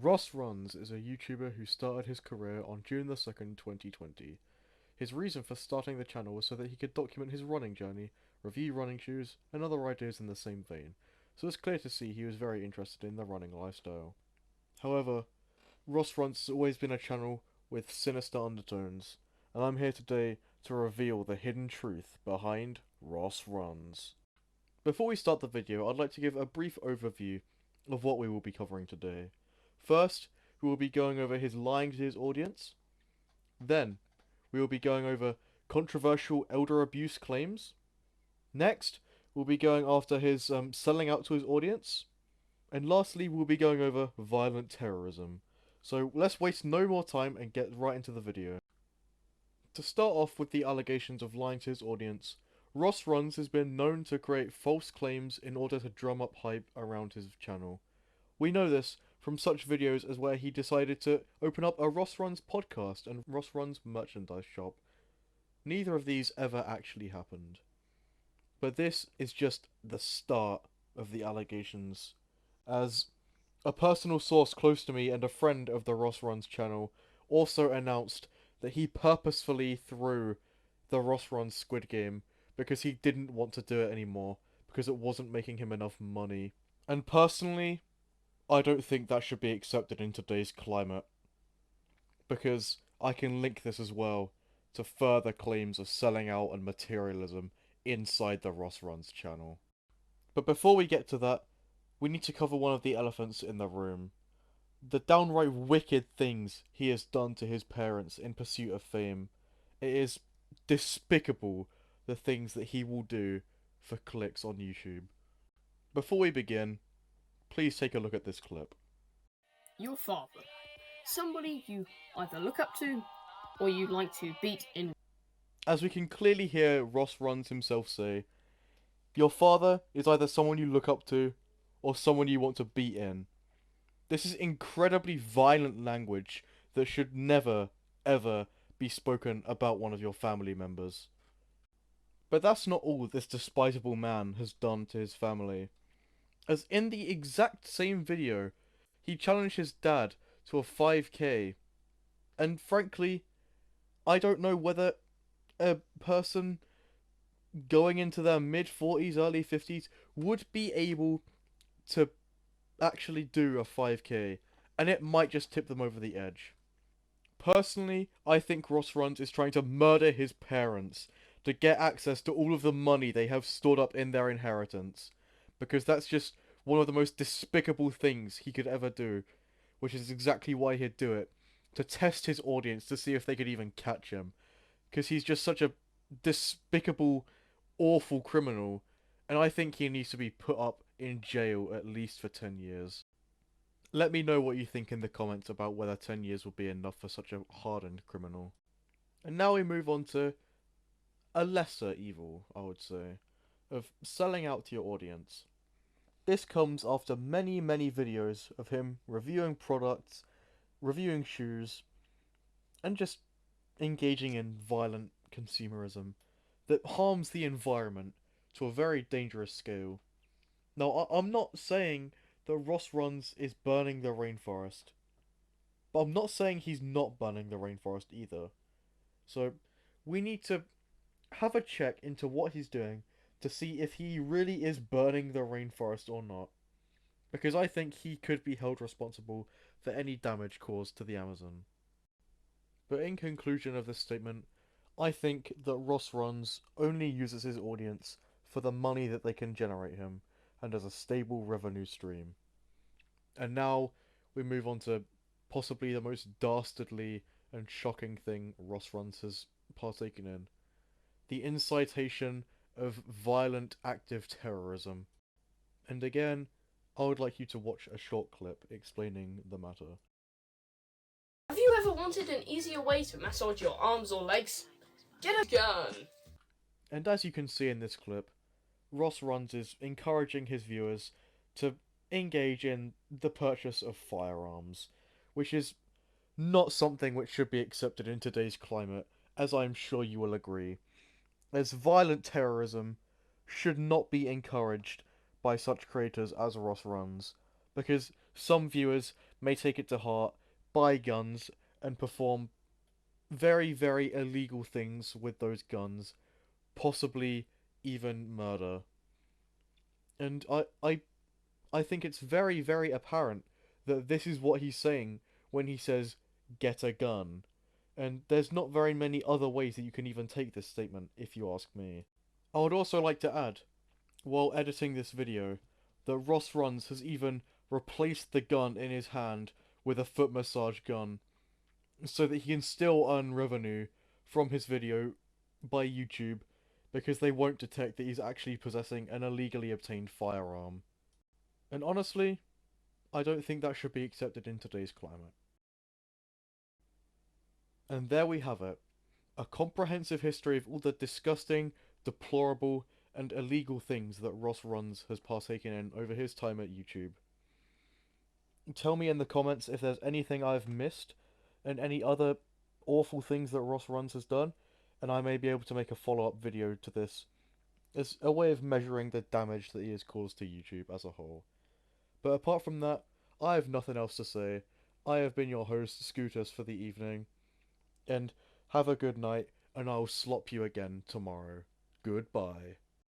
Ross Runs is a YouTuber who started his career on June the 2nd, 2020. His reason for starting the channel was so that he could document his running journey, review running shoes, and other ideas in the same vein, so it's clear to see he was very interested in the running lifestyle. However, Ross Runs has always been a channel with sinister undertones, and I'm here today to reveal the hidden truth behind Ross Runs. Before we start the video, I'd like to give a brief overview of what we will be covering today. First, we will be going over his lying to his audience. Then, we will be going over controversial elder abuse claims. Next, we'll be going after his selling out to his audience. And lastly, we'll be going over violent terrorism. So let's waste no more time and get right into the video. To start off with the allegations of lying to his audience, Ross Runs has been known to create false claims in order to drum up hype around his channel. We know this from such videos as where he decided to open up a Ross Runs podcast and Ross Runs merchandise shop. Neither of these ever actually happened. But this is just the start of the allegations, as a personal source close to me and a friend of the Ross Runs channel also announced that he purposefully threw the Ross Runs Squid Game because he didn't want to do it anymore, because it wasn't making him enough money. And personally, I don't think that should be accepted in today's climate, because I can link this as well to further claims of selling out and materialism inside the Ross Runs channel. But before we get to that, we need to cover one of the elephants in the room. The downright wicked things he has done to his parents in pursuit of fame. It is despicable, the things that he will do for clicks on YouTube. Before we begin, please take a look at this clip. Your father. Somebody you either look up to or you like to beat in. As we can clearly hear Ross Runs himself say, your father is either someone you look up to or someone you want to beat in. This is incredibly violent language that should never, ever be spoken about one of your family members. But that's not all this despicable man has done to his family, as in the exact same video, he challenged his dad to a 5k, and frankly, I don't know whether a person going into their mid-40s, early 50s would be able to actually do a 5k, and it might just tip them over the edge. Personally, I think Ross Runs is trying to murder his parents to get access to all of the money they have stored up in their inheritance, because that's just one of the most despicable things he could ever do, which is exactly why he'd do it, to test his audience to see if they could even catch him, because he's just such a despicable, awful criminal, and I think he needs to be put up in jail at least for 10 years. Let me know what you think in the comments about whether 10 years will be enough for such a hardened criminal. And now we move on to a lesser evil, I would say, of selling out to your audience. This comes after many, many videos of him reviewing products, reviewing shoes, and just engaging in violent consumerism that harms the environment to a very dangerous scale. Now, I'm not saying that Ross Runs is burning the rainforest, but I'm not saying he's not burning the rainforest either. So, we need to have a check into what he's doing to see if he really is burning the rainforest or not, because I think he could be held responsible for any damage caused to the Amazon. But in conclusion of this statement, I think that Ross Runs only uses his audience for the money that they can generate him, and as a stable revenue stream. And now we move on to possibly the most dastardly and shocking thing Ross Runs has partaken in: the incitation of violent active terrorism. And again, I would like you to watch a short clip explaining the matter. Have you ever wanted an easier way to massage your arms or legs? Get a gun! And as you can see in this clip, Ross Runs is encouraging his viewers to engage in the purchase of firearms, which is not something which should be accepted in today's climate, as I'm sure you will agree, as violent terrorism should not be encouraged by such creators as Ross Runs, because some viewers may take it to heart, buy guns, and perform very, very illegal things with those guns, possibly even murder. And I think it's very, very apparent that this is what he's saying when he says, get a gun. And there's not very many other ways that you can even take this statement, if you ask me. I would also like to add, while editing this video, that Ross Runs has even replaced the gun in his hand with a foot massage gun, so that he can still earn revenue from his video by YouTube, because they won't detect that he's actually possessing an illegally obtained firearm. And honestly, I don't think that should be accepted in today's climate. And there we have it. A comprehensive history of all the disgusting, deplorable, and illegal things that Ross Runs has partaken in over his time at YouTube. Tell me in the comments if there's anything I've missed and any other awful things that Ross Runs has done, and I may be able to make a follow-up video to this as a way of measuring the damage that he has caused to YouTube as a whole. But apart from that, I have nothing else to say. I have been your host, Scooters, for the evening, and have a good night, and I'll slop you again tomorrow. Goodbye.